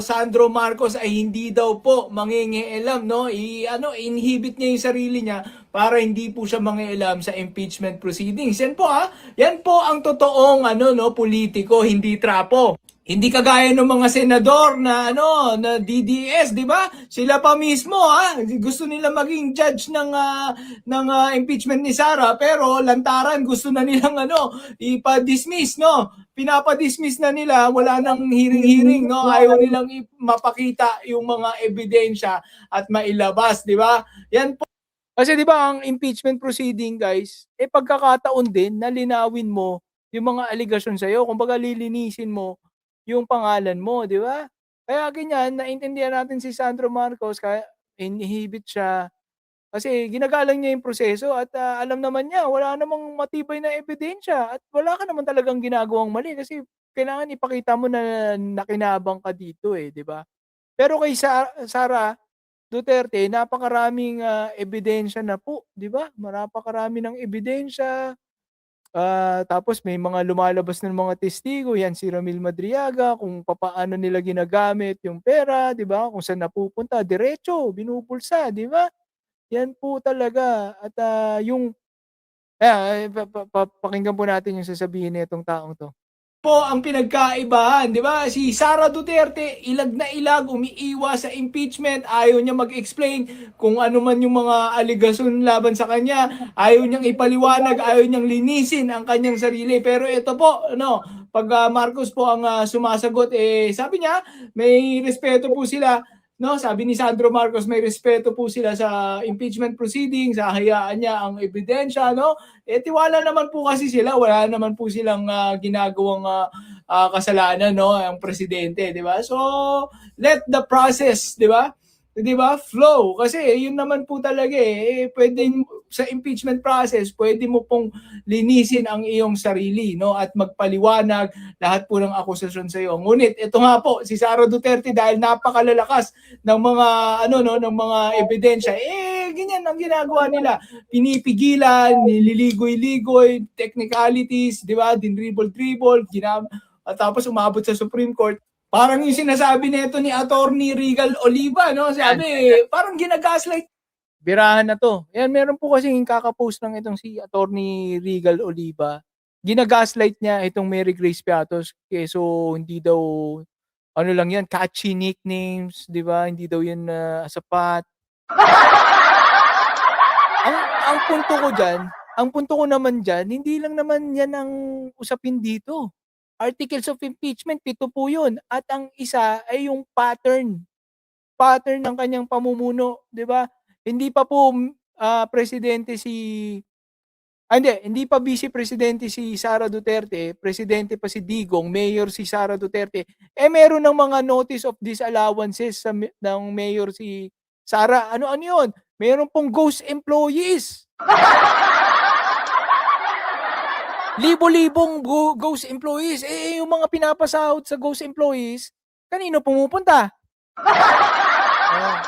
Sandro Marcos ay hindi daw po mangingialam, no? Inhibit niya yung sarili niya para hindi po siya mangialam sa impeachment proceedings. Yan po ang totoong no, politiko, hindi trapo. Hindi kagaya ng mga senador na DDS, 'di ba? Sila pa mismo gusto nila maging judge ng impeachment ni Sara, pero lantaran gusto na nilang ipa-dismiss, no? Pinapa-dismiss na nila, wala nang hearing-hearing, no? Ayaw nilang mapakita yung mga ebidensya at mailabas, 'di ba? Yan po. Kasi 'di ba ang impeachment proceeding, guys, pagkakataon din na linawin mo yung mga allegation sa iyo, kumbaga lilinisin mo yung pangalan mo, 'di ba? Kaya ganyan, naintindihan natin si Sandro Marcos kaya inhibit siya kasi ginagalang niya yung proseso at alam naman niya wala namang matibay na ebidensya at wala ka naman talagang ginagawang mali kasi kailangan ipakita mo na nakinabang ka dito, 'di ba? Pero kay Sara Duterte napakaraming ebidensya na po, 'di ba? Napakarami ng ebidensya. Tapos may mga lumalabas ng mga testigo, 'yan si Ramil Madriaga, kung papaano nila ginagamit yung pera, 'di ba? Kung saan napupunta, diretso binubulsa, 'di ba? 'Yan po talaga at yung pakinggan po natin yung sasabihin nitong taong 'to. Po ang pinagkaibahan, 'di ba? Si Sara Duterte, ilag na ilag, umiiwas sa impeachment, ayaw niya mag-explain kung ano man yung mga aligasyon laban sa kanya, ayaw niyang ipaliwanag, ayaw niyang linisin ang kanyang sarili. Pero ito po, pag Marcos po ang sumasagot, sabi niya, may respeto po sila. No, sabi ni Sandro Marcos, may respeto po sila sa impeachment proceedings, hayaan niya ang ebidensya, no? Tiwala naman po kasi sila, wala naman po silang ginagawang kasalanan, no, ang presidente, 'di ba? So, let the process, 'di ba? 'Di ba? Flow kasi yun naman po talaga pwede sa impeachment process, pwede mo pong linisin ang iyong sarili, no, at magpaliwanag lahat po ng akusasyon sa iyo. Ngunit ito nga po si Sara Duterte dahil napakalalakas ng mga ng mga ebidensya, ganyan ang ginagawa nila. Pinipigilan, nililigoy-ligoy, technicalities, 'di ba? Dinribble-dribble, at tapos umabot sa Supreme Court. Parang yung sinasabi nito ni Attorney Regal Oliva, no? Sabi, parang ginagaslight. Birahan na to. Yan, meron po kasi kakapost ng itong si Attorney Regal Oliva. Ginagaslight niya itong Mary Grace Piatos. So, hindi daw, ano lang yan, catchy nicknames, di ba? Hindi daw yan sapat. ang punto ko dyan, ang punto ko naman dyan, hindi lang naman yan ang usapin dito. Articles of impeachment, 7 po yun. At ang isa ay yung pattern ng kanyang pamumuno, 'di ba? Hindi pa po presidente hindi pa vice presidente si Sara Duterte, presidente pa si Digong, mayor si Sara Duterte. Meron ng mga notice of disallowances ng mayor si Sara. Ano 'yun? Meron pong ghost employees. Libo-libong ghost employees. Yung mga pinapasahod sa ghost employees, kanino pumupunta? Oh.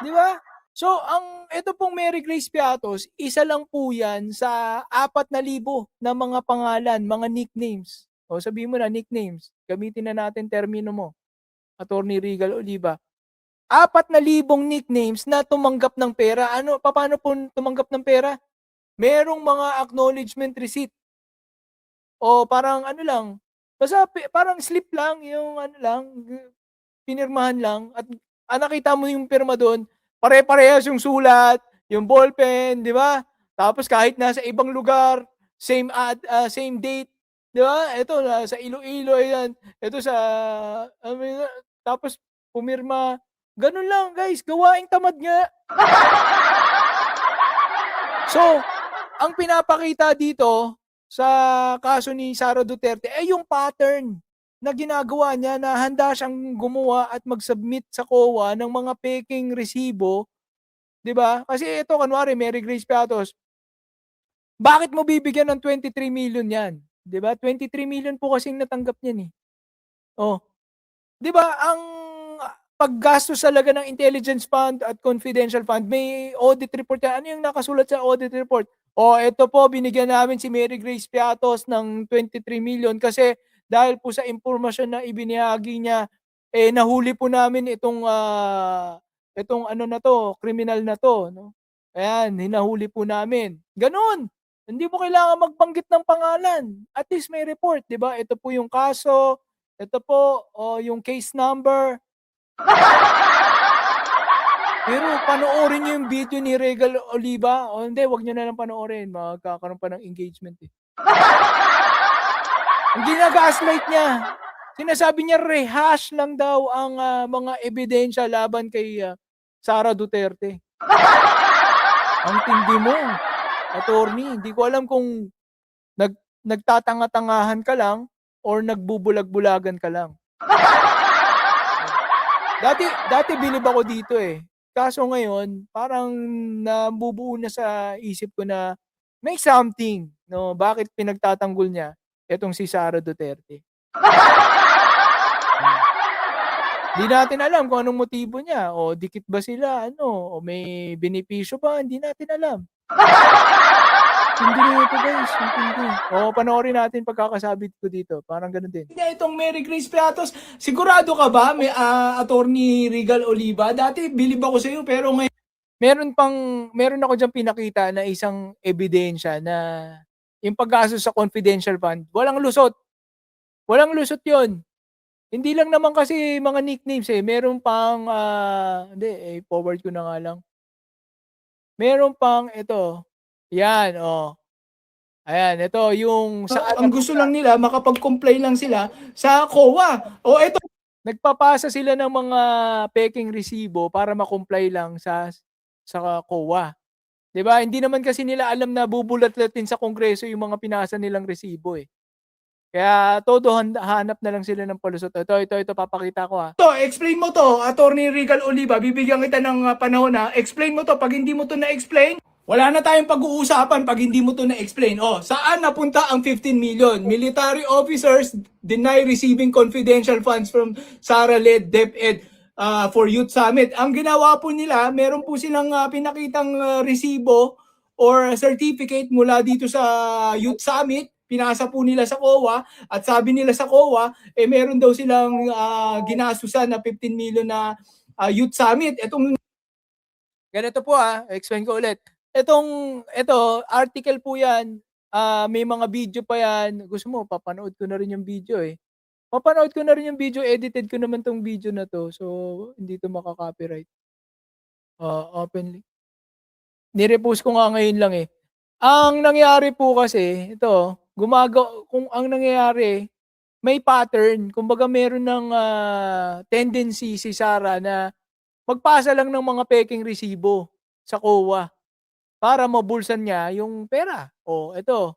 Di ba? So, ito pong Mary Grace Piatos, isa lang po yan sa 4,000 na mga pangalan, mga nicknames. O sabihin mo na nicknames. Gamitin na natin termino mo. Attorney Regal Oliva. 4,000 nicknames na tumanggap ng pera. Paano po tumanggap ng pera? Merong mga acknowledgement receipt. O parang lang, basta parang slip lang, yung pinirmahan lang at nakita mo yung pirma doon, pare-parehas yung sulat, yung ballpen, di ba? Tapos kahit nasa ibang lugar, same date, di ba? Ito sa Iloilo yan, ito sa tapos pumirma. Ganun lang, guys, gawaing tamad nga. So, ang pinapakita dito sa kaso ni Sara Duterte ay yung pattern na ginagawa niya na handa siyang gumawa at mag-submit sa COA ng mga peking resibo, 'di ba? Kasi ito kunwari Mary Grace Piatos, bakit mo bibigyan ng 23 million 'yan? 'Di ba? 23 million po kasing natanggap niyan Oh. 'Di ba ang paggastos talaga ng intelligence fund at confidential fund, may audit report yan. Ano yung nakasulat sa audit report? Ito po, binigyan namin si Mary Grace Piatos ng 23 million kasi dahil po sa impormasyon na ibinahagi niya, nahuli po namin itong ano na 'to, kriminal na 'to 'no. Ayan, hinahuli po namin, gano'n. Hindi mo kailangan magbanggit ng pangalan, at least may report, 'di ba? Ito po yung kaso, ito po, yung case number. Pero panoorin niyo yung video ni Regal Oliva, o hindi, 'wag niyo na lang panoorin, magkakaroon pa ng engagement, eh. Ang gina-gaslight niya, sinasabi niya rehash lang daw ang, mga ebidensya laban kay, Sara Duterte. Ang tindi mo, attorney. Hindi ko alam kung nagtatanga-tangahan ka lang or nagbubulag-bulagan ka lang. Dati bilib ako dito, eh. Kaso ngayon parang nabubuo na sa isip ko na may something 'no, bakit pinagtatanggol niya etong si Sara Duterte. Di natin alam kung anong motibo niya, o dikit ba sila ano, o may benepisyo ba, hindi natin alam. Hindi nito guys, hindi. Panoorin natin pagkakasabit ko dito, parang gano'n din. Itong Mary Grace Piatos, sigurado ka ba may attorney Regal Oliva? Dati bilib ako sa iyo pero ngayon meron ako diyang pinakita na isang ebidensya na yung paggastos sa confidential fund, walang lusot. Walang lusot 'yon. Hindi lang naman kasi mga nicknames, eh, meron pang, hindi, forward ko na nga lang. Meron pang ito, 'yan, ayan, ito yung ang gusto lang nila makapag-comply lang sila sa COA. Eto, nagpapasa sila ng mga pekeng resibo para ma-comply lang sa COA. 'Di ba? Hindi naman kasi nila alam na bubulat-latin sa Kongreso yung mga pinasa nilang resibo, eh. Kaya todo hanap na lang sila ng palusot. Ito papakita ko, explain mo 'to, Attorney Regal Oliva, bibigyan kita ng, panahon, explain mo 'to. 'Pag hindi mo 'to na-explain, wala na tayong pag-uusapan 'pag hindi mo 'to na-explain. Saan napunta ang 15 million? Military officers deny receiving confidential funds from Sara-led DepEd for Youth Summit. Ang ginawa po nila, meron po silang pinakitang resibo or certificate mula dito sa Youth Summit. Pinasa po nila sa COA at sabi nila sa COA, meron daw silang ginastusan na 15 million na Youth Summit. Ganito po, explain ko ulit. Ito, article po yan, may mga video pa yan. Gusto mo, papanood ko na rin yung video, eh. Papanood ko na rin yung video, edited ko naman tong video na to, so hindi to makaka-copyright. Openly. Ni-repost ko nga ngayon lang, eh. Ang nangyari po kasi, ito, kung ang nangyayari, may pattern. Kumbaga meron ng tendency si Sara na magpasa lang ng mga pekeng resibo sa COA para mabulsan niya yung pera. Ito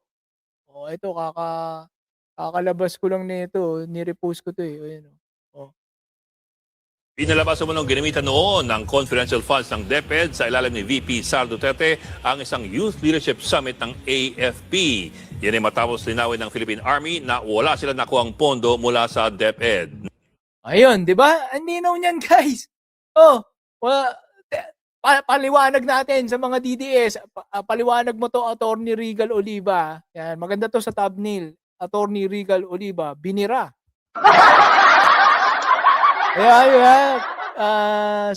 kakalabas ko lang nito, ni-repost ko 'to, eh. Ayan, Pinalabas umunong ginamitan noon ng confidential funds ng DepEd sa ilalim ni VP Sara Duterte ang isang Youth Leadership Summit ng AFP. Yan ay matapos linawin ng Philippine Army na wala sila nakuhang pondo mula sa DepEd. Ayun, 'di ba? Ang linaw niyan, guys. Paliwanag natin sa mga DDS, paliwanag mo 'to, Attorney Regal Oliva. Yan, maganda 'to sa thumbnail. Attorney Regal Oliva, binira. Yeah,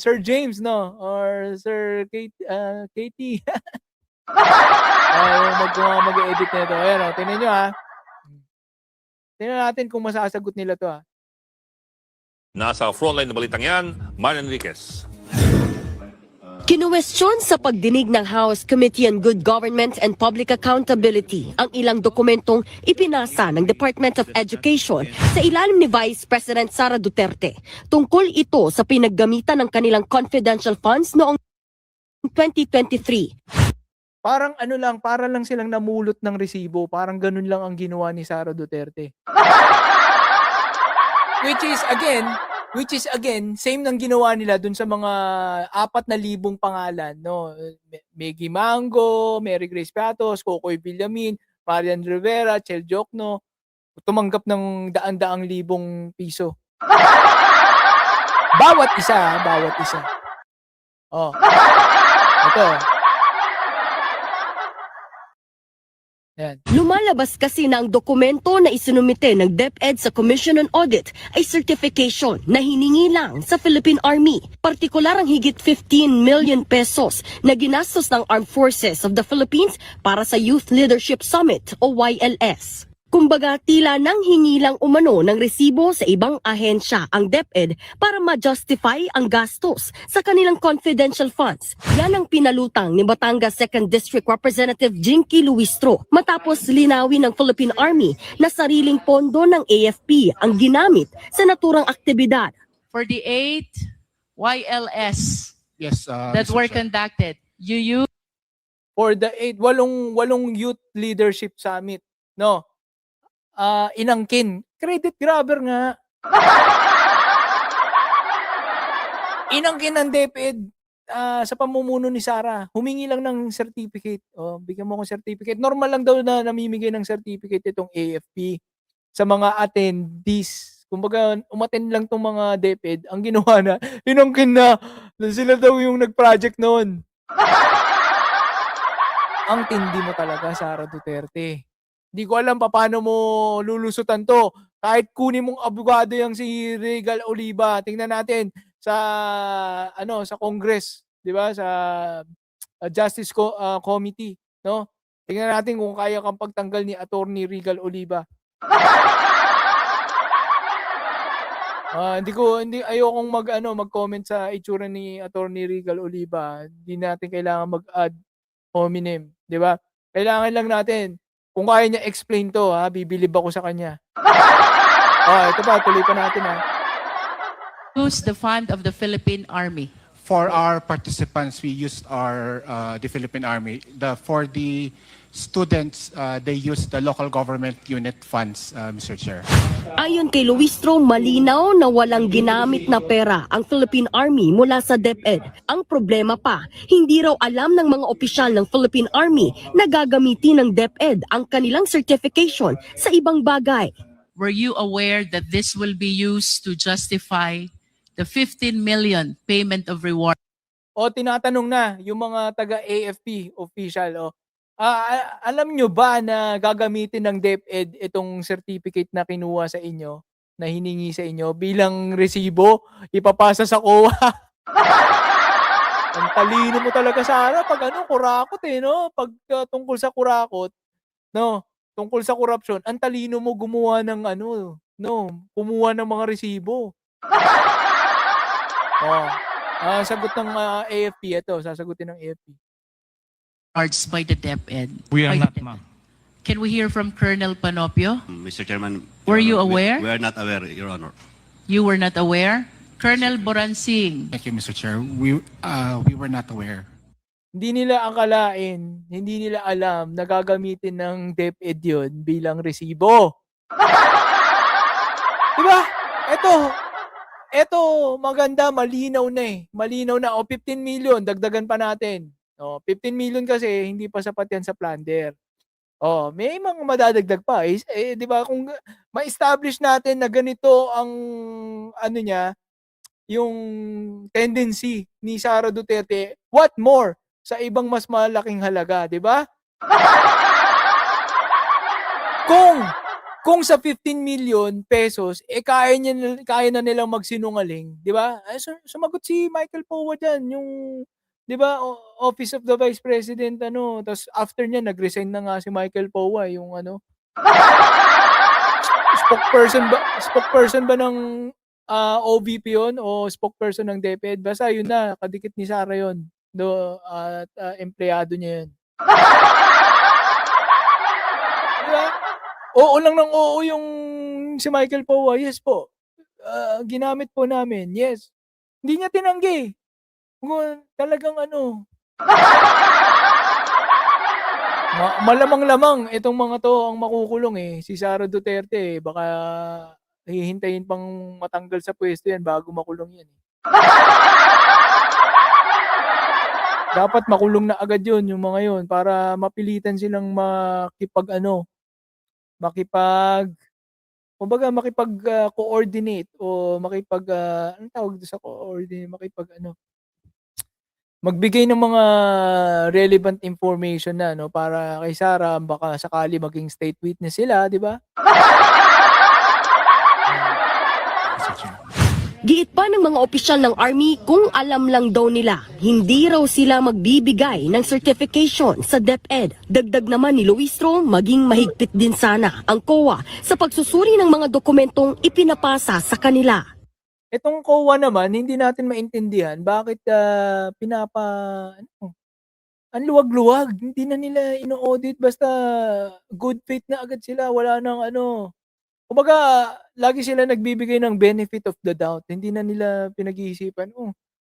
Sir James, no? Or Sir Katie. Mag-edit nito. Ayan, tingnan nyo, tingnan natin kung masasagot nila to, Nasa frontline na balitang yan, Marian Enriquez. Kinuwestiyon sa pagdinig ng House Committee on Good Government and Public Accountability ang ilang dokumentong ipinasa ng Department of Education sa ilalim ni Vice President Sara Duterte. Tungkol ito sa pinaggamitan ng kanilang confidential funds noong 2023. Parang para lang silang namulot ng resibo. Parang ganun lang ang ginawa ni Sara Duterte. Which is again, same ng ginawa nila dun sa mga 4,000 pangalan, no? Meggy Mango, Mary Grace Piatos, Cocoy Villamin, Marian Rivera, Chel Jokno, tumanggap ng daan-daang libong piso. Bawat isa. Ito. Yan. Lumalabas kasi na ang dokumento na isinumite ng DepEd sa Commission on Audit ay certification na hiningi lang sa Philippine Army. Partikular ang higit 15 million pesos na ginastos ng Armed Forces of the Philippines para sa Youth Leadership Summit o YLS. Kumbaga, tila nang hingi lang umano ng resibo sa ibang ahensya ang DepEd para ma-justify ang gastos sa kanilang confidential funds. Yan ang pinalutang ni Batangas 2nd District Representative Jinky Luistro matapos linawin ng Philippine Army na sariling pondo ng AFP ang ginamit sa naturang aktibidad. For the 8 YLS Yes, that Mr. were Chair. conducted, you use For the walong Youth Leadership Summit, no? Inangkin. Credit grabber nga. Inangkin ng DepEd sa pamumuno ni Sara. Humingi lang ng certificate. Bigyan mo akong certificate. Normal lang daw na namimigay ng certificate itong AFP sa mga attendees. Kumbaga, umattend lang tong mga DepEd. Ang ginawa na, inangkin na sila daw yung nag-project noon. Ang tindi mo talaga, Sara Duterte. Di ko alam paano mo lulusutan to. Kahit kunin mong abogado yang si Regal Oliva, tingnan natin sa sa Congress, 'di ba? Sa Justice Committee, no? Tingnan natin kung kaya kang pagtanggal ni Attorney Regal Oliva. Hindi ayokong mag-comment sa itsura ni Attorney Regal Oliva. Hindi natin kailangan mag-ad hominem, 'di ba? Kailangan lang natin kung kaya niya explain to, bibilib ako sa kanya. Ito pa, tuloy pa natin the fund of the Philippine Army. For our participants, we used the Philippine Army. For the students, they used the local government unit funds, Mr. Chair. Ayon kay Luistro, malinaw na walang ginamit na pera ang Philippine Army mula sa DepEd. Ang problema pa, hindi raw alam ng mga opisyal ng Philippine Army na gagamitin ng DepEd ang kanilang certification sa ibang bagay. Were you aware that this will be used to justify the 15 million payment of reward? Tinatanong na yung mga taga-AFP official, alam nyo ba na gagamitin ng DepEd itong certificate na kinuha sa inyo, na hiningi sa inyo bilang resibo, ipapasa sa COA? Ang talino mo talaga, Sara, pag kurakot no? Pag tungkol sa kurakot, no? Tungkol sa corruption, ang talino mo gumawa ng kumuha ng mga resibo. Sagot ng AFP ito, sasagutin ng AFP. Charged by the DepEd. We are By not, the- ma'am. Can we hear from Colonel Panopio? Mr. Chairman. Were Your you Honor, aware? We are not aware, Your Honor. You were not aware? Colonel Boransing, Thank you, Mr. Chair. We were not aware. Hindi nila akalain, hindi nila alam na gagamitin ng DepEd yun bilang resibo. Diba? Ito, maganda, malinaw na Malinaw na, 15 million, dagdagan pa natin. 15 million kasi, hindi pa sapat yan sa plunder. May mga madadagdag pa. Di ba, kung ma-establish natin na ganito ang, yung tendency ni Sara Duterte, what more sa ibang mas malaking halaga, di ba? Kung sa 15 million pesos, kaya na nilang magsinungaling, di ba? Sumagot si Michael Powa dyan, yung, di ba, Office of the Vice President, tapos after niya, nag-resign na nga si Michael Powa, yung spokesperson ba ng OVP yun, o spokesperson ng DepEd? Basta yun na, kadikit ni Sara yun, at empleyado niya yun. Diba? Oo lang ng oo yung si Michael Powa. Yes po. Ginamit po namin. Yes. Hindi niya tinanggi. Talagang malamang-lamang itong mga to ang makukulong Si Sara Duterte baka hihintayin pang matanggal sa pwesto yan bago makulong yan. Dapat makulong na agad yun, yung mga yun, para mapilitan silang makipag-coordinate o anong tawag doon sa coordinate, magbigay ng mga relevant information na, no, para kay Sara baka sakali maging state witness sila, 'di ba? Mr. Chair. Giit pa ng mga opisyal ng Army kung alam lang daw nila, hindi raw sila magbibigay ng certification sa DepEd. Dagdag naman ni Luistro, maging mahigpit din sana ang COA sa pagsusuri ng mga dokumentong ipinapasa sa kanila. Itong COA naman, hindi natin maintindihan bakit ang luwag-luwag. Hindi na nila ino-audit basta good faith na agad sila. Wala nang ano. Kumbaga, lagi sila nagbibigay ng benefit of the doubt. Hindi na nila pinag-iisipan,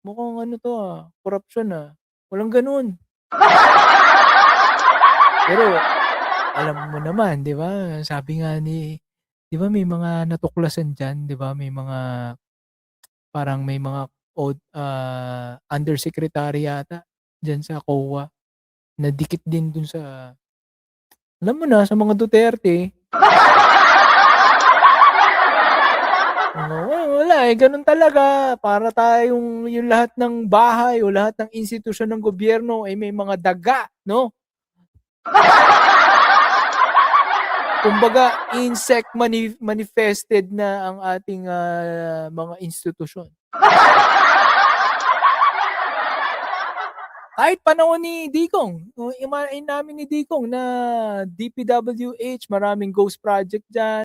mukhang ano to corruption Walang ganun. Pero, alam mo naman, di ba? Sabi nga di ba may mga natuklasan dyan, di ba? May mga parang may mga undersecretary yata dyan sa COA na dikit din dun sa alam mo na sa mga Duterte. Wala ganun talaga para tayong yung lahat ng bahay o lahat ng institusyon ng gobyerno ay may mga daga, no? Kumbaga, insect manifested na ang ating mga institusyon. Kahit panahon ni Digong, imain namin ni Digong na DPWH, maraming ghost project dyan.